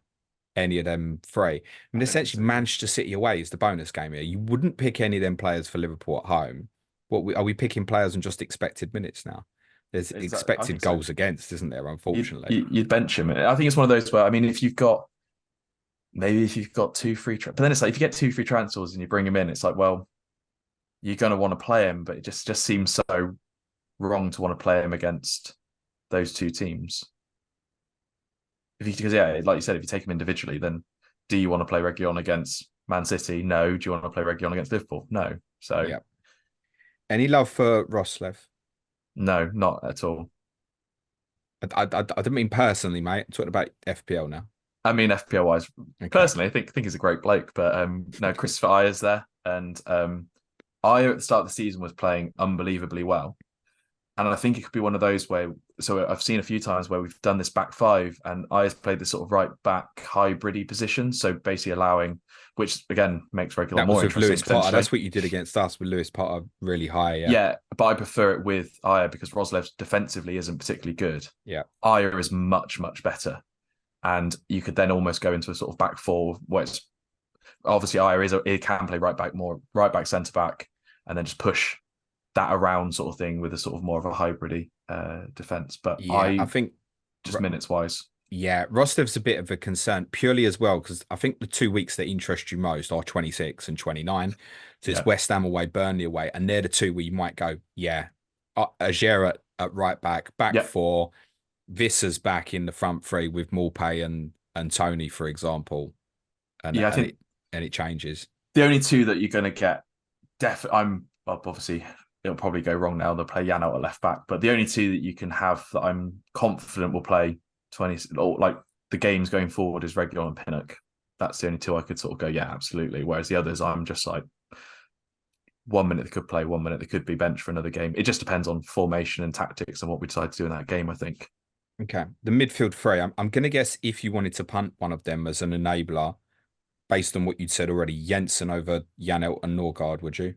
any of them 3. I mean, essentially, Manchester City away is the bonus game here. You wouldn't pick any of them players for Liverpool at home. Are we picking players on just expected minutes now? There's expected goals against, isn't there? Unfortunately,
you'd bench him. I think it's one of those where, I mean, if you've got 2 free, but then it's like, if you get 2 free transfers and you bring him in, it's like, well, you're going to want to play him, but it just seems so wrong to want to play him against those 2 teams. Because like you said, if you take him individually, then do you want to play Reguilón against Man City? No. Do you want to play Reguilón against Liverpool? No. So,
yeah. Any love for Roslev?
No, not at all.
I don't mean personally, mate. I'm talking about FPL now.
I mean, FPL wise, personally, I think he's a great bloke, but no, Christopher Ayer's there, and Ayer at the start of the season was playing unbelievably well. And I think it could be one of those where, so I've seen a few times where we've done this back 5 and Ayer's played this sort of right back hybrid-y position. So basically allowing, which again makes Reguilón more interesting.
Lewis Potter. That's what you did against us with Lewis Potter really high.
Yeah, but I prefer it with Ayer because Roslev defensively isn't particularly good.
Yeah.
Ayer is much, much better. And you could then almost go into a sort of back 4 where it's obviously Ayer he can play right back, centre back, and then just push that around sort of thing with a sort of more of a hybrid defense. But yeah, I think just minutes wise.
Yeah, Roslev's a bit of a concern purely as well, because I think the 2 weeks that interest you most are 26 and 29. So it's West Ham away, Burnley away, and they're the 2 where you might go, Aguero at right back 4, Visser's back in the front 3 with Maupay and Toney, for example. And
I think
it changes.
The only 2 that you're going to get, obviously it'll probably go wrong now. They'll play Janelt at left back, but the only 2 that you can have that I'm confident will play 20, or like the games going forward, is Reguilón and Pinnock. That's the only 2 I could sort of go, yeah, absolutely. Whereas the others, I'm just like, 1 minute they could play, 1 minute they could be benched for another game. It just depends on formation and tactics and what we decide to do in that game, I think.
Okay. The midfield 3, I'm going to guess if you wanted to punt one of them as an enabler, based on what you'd said already, Jensen over Janelt and Norgard, would you?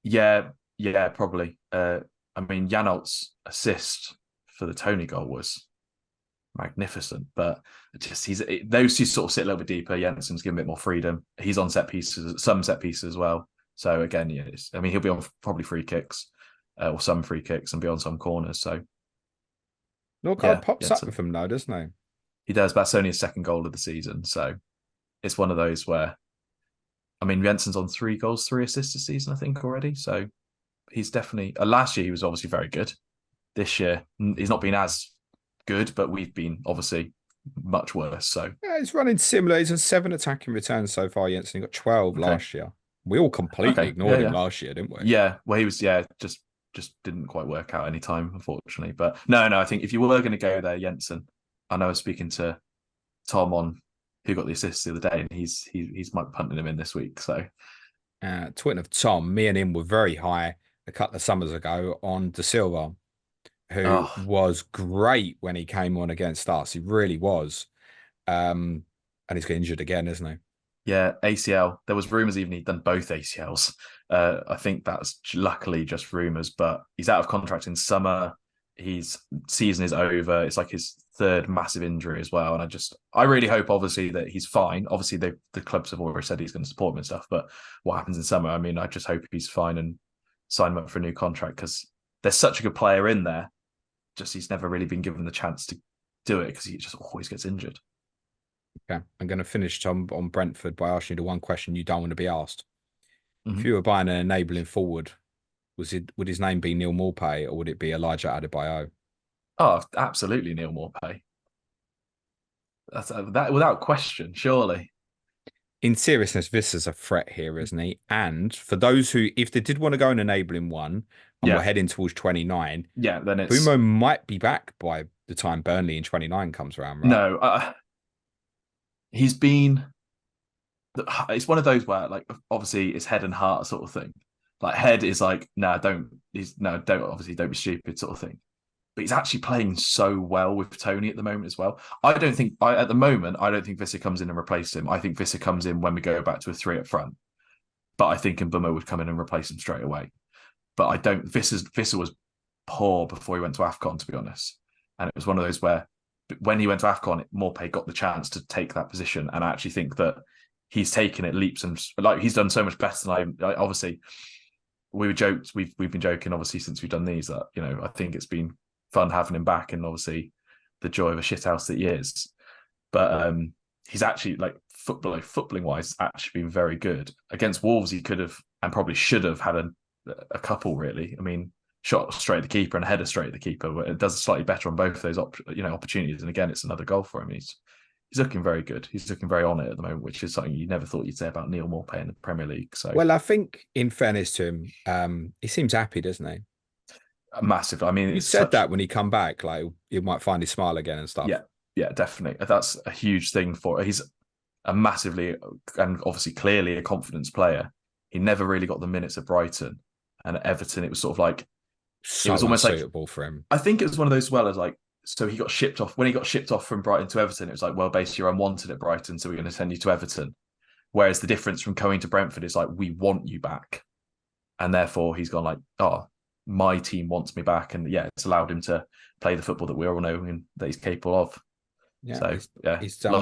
Yeah, probably. I mean, Janelt's assist for the Toney goal was magnificent, but just those 2 sort of sit a little bit deeper. Jensen's given a bit more freedom. He's on some set pieces as well. So again, I mean, he'll be on probably free kicks or some free kicks and be on some corners. So
Norgard
Yeah,
pops up
Jensen.
with him now, doesn't he?
He does, but that's only his second goal of the season. So it's one of those where, I mean, Jensen's on 3 goals, 3 assists this season, I think, already. So he's definitely, last year he was obviously very good. This year, he's not been as good, but we've been obviously much worse. So
Yeah, he's running similar. He's on 7 attacking returns so far, Jensen. He got 12
okay.
last year. We all completely ignored him last year, didn't we?
Yeah, well, he was, just didn't quite work out any time, unfortunately. But no, I think if you were going to go there, Jensen, I know I was speaking to Tom on who got the assist the other day, and he's might be punting him in this week. So,
Tweeting of Tom, me and him were very high a couple of summers ago on De Silva, who was great when he came on against us. He really was. And he's got injured again, isn't he?
Yeah, ACL. There was rumours even he'd done both ACLs. I think that's luckily just rumours, but he's out of contract in summer. His season is over. It's like his 3rd massive injury as well. And I really hope, obviously, that he's fine. Obviously, the clubs have already said he's going to support him and stuff. But what happens in summer? I mean, I just hope he's fine and sign him up for a new contract, because there's such a good player in there. Just he's never really been given the chance to do it because he just always gets injured.
Okay, I'm going to finish, Tom, on Brentford by asking you the one question you don't want to be asked.
Mm-hmm.
If you were buying an enabling forward, would his name be Neil Maupay or would it be Elijah Adebayo?
Oh, absolutely, Neil Maupay. That's that without question, surely.
In seriousness, this is a threat here, isn't he? And for those who, if they did want to go an enabling one, and we're heading towards 29,
then it's
Bumo might be back by the time Burnley in 29 comes around, right?
No, he's been. It's one of those where, like, obviously, it's head and heart sort of thing. Like, head is like, don't be stupid sort of thing. But he's actually playing so well with Toney at the moment as well. At the moment, I don't think Visser comes in and replaces him. I think Visser comes in when we go back to a 3 up front. But I think Mbeumo would come in and replace him straight away. But I don't. Visser was poor before he went to AFCON, to be honest. And it was one of those where when he went to AFCON, Maupay got the chance to take that position. And I actually think that he's taken it leaps and like he's done so much better than I obviously we've been joking obviously since we've done these that, I think it's been fun having him back and obviously the joy of a shithouse that he is. But he's actually, like, footballing wise, actually been very good. Against Wolves, he could have and probably should have had a couple, really. I mean, shot straight at the keeper and a header straight at the keeper, but it does slightly better on both of those opportunities. And again, it's another goal for him. He's looking very good. He's looking very on it at the moment, which is something you never thought you'd say about Neil Maupay in the Premier League. So,
well, I think in fairness to him, he seems happy, doesn't he?
Massive. I mean,
he said that when he come back, like, he might find his smile again and stuff.
Yeah, definitely. That's a huge thing for. He's a massively and obviously clearly a confidence player. He never really got the minutes at Brighton and at Everton. It was sort of like
it was almost unsuitable for him.
I think it was one of those so he got shipped off. When he got shipped off from Brighton to Everton, it was like, well, basically you're unwanted at Brighton, so we're going to send you to Everton. Whereas the difference from going to Brentford is like, we want you back, and therefore he's gone like, oh, my team wants me back, and it's allowed him to play the football that we all know and that he's capable of. Yeah, so
he's done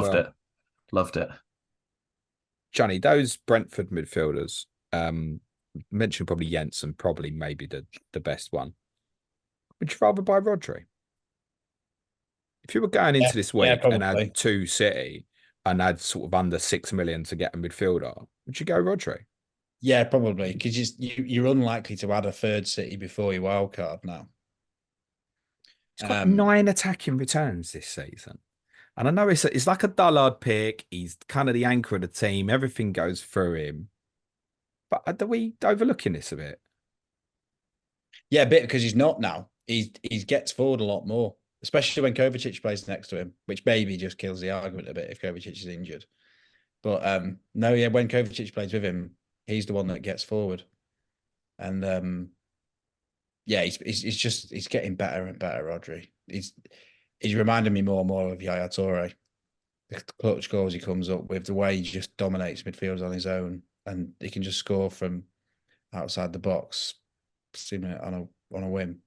loved it.
Johnny, those Brentford midfielders, mentioned probably Jensen, probably maybe the best one. Would you rather buy Rodri? If you were going into this week and had 2 City and had sort of under 6 million to get a midfielder, would you go Rodri?
Yeah, probably, because you're unlikely to add a 3rd City before your wild card now.
He's got 9 attacking returns this season. And I know it's like a dullard pick. He's kind of the anchor of the team. Everything goes through him. But are we overlooking this a bit?
Yeah, a bit, because he's not now. He gets forward a lot more, especially when Kovacic plays next to him, which maybe just kills the argument a bit if Kovacic is injured. But when Kovacic plays with him, he's the one that gets forward. And he's getting better and better, Rodri. He's reminding me more and more of Yaya Toure. The clutch goals he comes up with, the way he just dominates midfields on his own, and he can just score from outside the box, seemingly on a whim.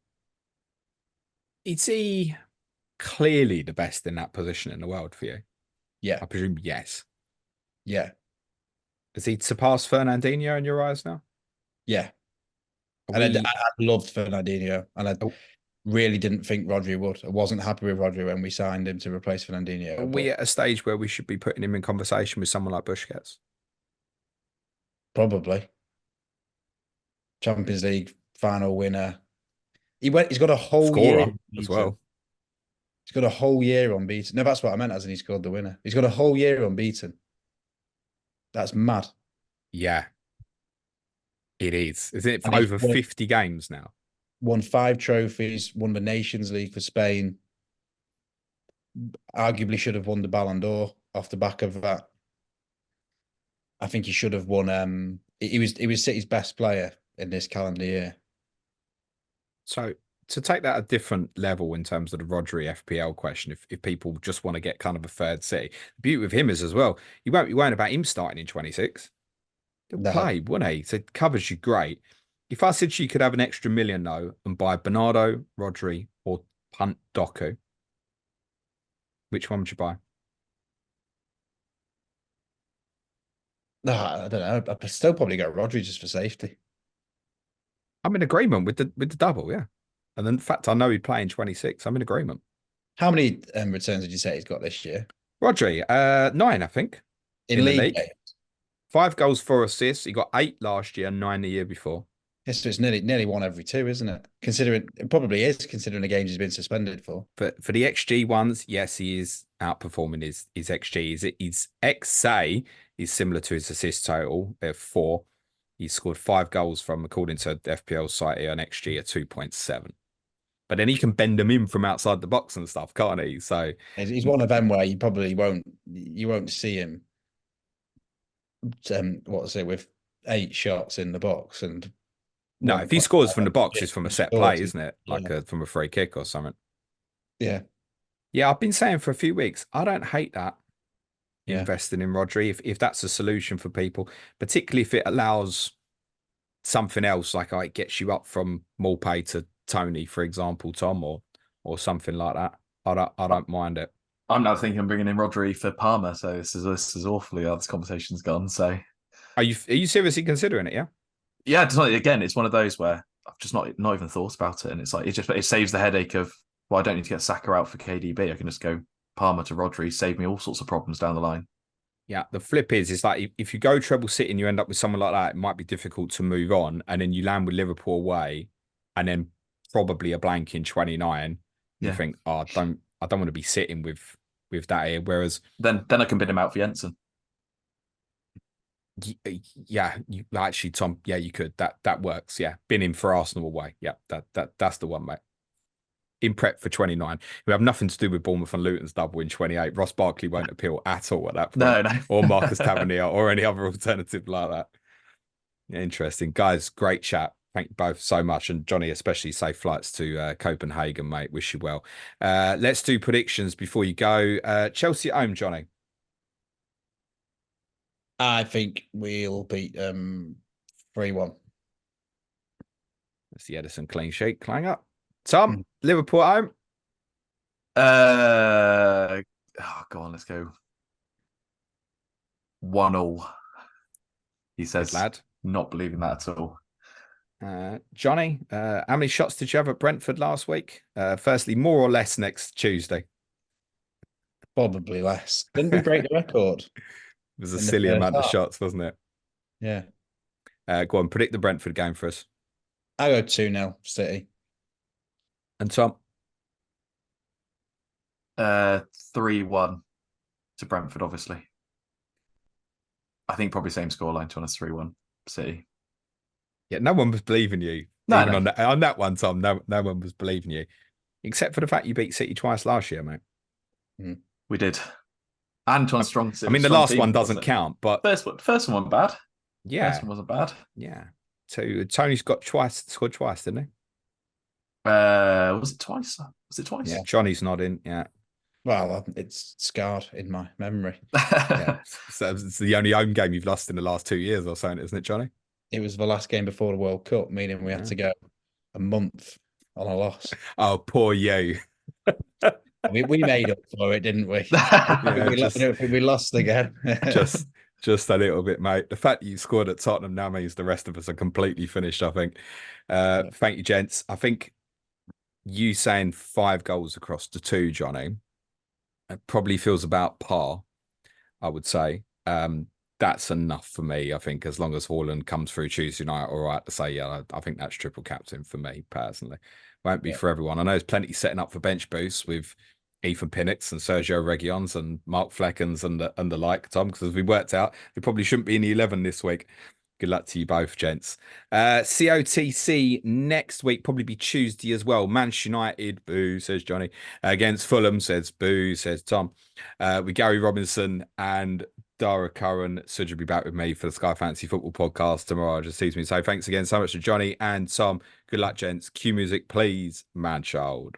Is he clearly the best in that position in the world for you?
Yeah.
I presume yes.
Yeah.
Has he surpassed Fernandinho in your eyes now?
Yeah. And I loved Fernandinho. And really didn't think Rodri would. I wasn't happy with Rodri when we signed him to replace Fernandinho.
Are we at a stage where we should be putting him in conversation with someone like Busquets?
Probably. Champions League final winner. He's got a whole year
Scorer as well.
He's got a whole year unbeaten. No, that's what I meant, as in he scored the winner. He's got a whole year unbeaten. That's mad.
Yeah. It is. Is it for
And he's
over 50 games now?
Won 5 trophies, won the Nations League for Spain. Arguably should have won the Ballon d'Or off the back of that. I think he should have won. He was City's best player in this calendar year.
So to take that a different level in terms of the Rodri FPL question, if people just want to get kind of a third City, the beauty with him is as well, you won't be worrying about him starting in 26. He'll play, won't he? So it covers you great. If I said you could have an extra million though and buy Bernardo, Rodri, or punt Doku, which one would you buy?
No, I don't know. I'd still probably go Rodri just for safety.
I'm in agreement with the double, yeah. And then the fact I know he'd play in 26, I'm in agreement.
How many returns did you say he's got this year?
Rodri, 9, I think.
In league games?
5 goals, 4 assists. He got 8 last year, 9 the year before.
Yes, so it's nearly 1 every 2, isn't it? Considering it probably is, considering the games he's been suspended for.
But for the XG ones, yes, he is outperforming his XG. His XA is similar to his assist total. They're 4. He scored 5 goals from, according to the FPL site here, an XG at 2.7. But then he can bend them in from outside the box and stuff, can't he? So
he's one of them where you probably won't see him. With 8 shots in the box and
no, if he scores from the box, it's from a set play, isn't it? Like from a free kick or something.
Yeah.
Yeah, I've been saying for a few weeks, I don't hate that. Investing in Rodri, if that's a solution for people, particularly if it allows something else, like it gets you up from Maupay to Toney, for example, Tom, or something like that. I don't mind it.
I'm now thinking of bringing in Rodri for Parma, so this is awfully how this conversation's gone. So,
are you seriously considering it? Yeah.
Yeah, again, it's one of those where I've just not even thought about it, and it's like it saves the headache of, well, I don't need to get Saka out for KDB. I can just go Parma to Rodri, save me all sorts of problems down the line.
Yeah, the flip is, it's like if you go treble City and you end up with someone like that, it might be difficult to move on, and then you land with Liverpool away, and then probably a blank in 29. You think, oh, I don't want to be sitting with that here. Whereas
then I can bid him out for Jensen.
Yeah, you actually, Tom. Yeah, you could. That works. Yeah, been in for Arsenal away. Yeah, that's the one, mate. In prep for 29, we have nothing to do with Bournemouth and Luton's double in 28. Ross Barkley won't appeal at all at that point.
No.
Or Marcus Tavernier or any other alternative like that. Yeah, interesting, guys. Great chat. Thank you both so much, and Johnny, especially safe flights to Copenhagen, mate. Wish you well. Let's do predictions before you go. Chelsea at home, Johnny.
I think we'll beat 3-1.
That's the Edison clean sheet. Clang up. Tom, Liverpool at home.
Go on, let's go 1-1. He says,
good lad.
Not believing that at all.
Johnny, how many shots did you have at Brentford last week? Firstly, more or less next Tuesday?
Probably less. Didn't we break the record?
It was a silly amount of shots, wasn't it?
Yeah.
Go on, predict the Brentford game for us.
I go 2-0 City.
And Tom?
3-1 to Brentford, obviously. I think probably same scoreline, to honest, 3-1 City.
Yeah, no one was believing you.
No.
On that one, Tom, no one was believing you. Except for the fact you beat City twice last year, mate.
We did. And on strong.
I mean, the last one doesn't count, but
first one wasn't bad.
Yeah,
first one wasn't bad.
Yeah. So Tony's scored twice, didn't he?
Was it twice?
Yeah, Johnny's nodding. Yeah.
Well, it's scarred in my memory.
Yeah. So it's the only home game you've lost in the last 2 years or something, isn't it, Johnny?
It was the last game before the World Cup, meaning we had to go a month on a loss.
Oh, poor you.
We made up for it, didn't we? We lost again.
just a little bit, mate. The fact that you scored at Tottenham now means the rest of us are completely finished, I think. Thank you, gents. I think you saying 5 goals across the 2, Johnny, it probably feels about par, I would say. That's enough for me, I think, as long as Haaland comes through Tuesday night, all right, to say, yeah, I think that's triple captain for me, personally. Won't be for everyone. I know there's plenty setting up for bench boosts with Ethan Pinnocks and Sergio Reguilons and Mark Fleckens and the like, Tom, because as we worked out, they probably shouldn't be in the 11 this week. Good luck to you both, gents. COTC next week, probably be Tuesday as well. Manchester United, boo, says Johnny. Against Fulham, says boo, says Tom. With Gary Robinson and Dara Curran. Sudge will be back with me for the Sky Fantasy Football podcast tomorrow. Just tease me. So thanks again so much to Johnny and Tom. Good luck, gents. Cue music, please, man child.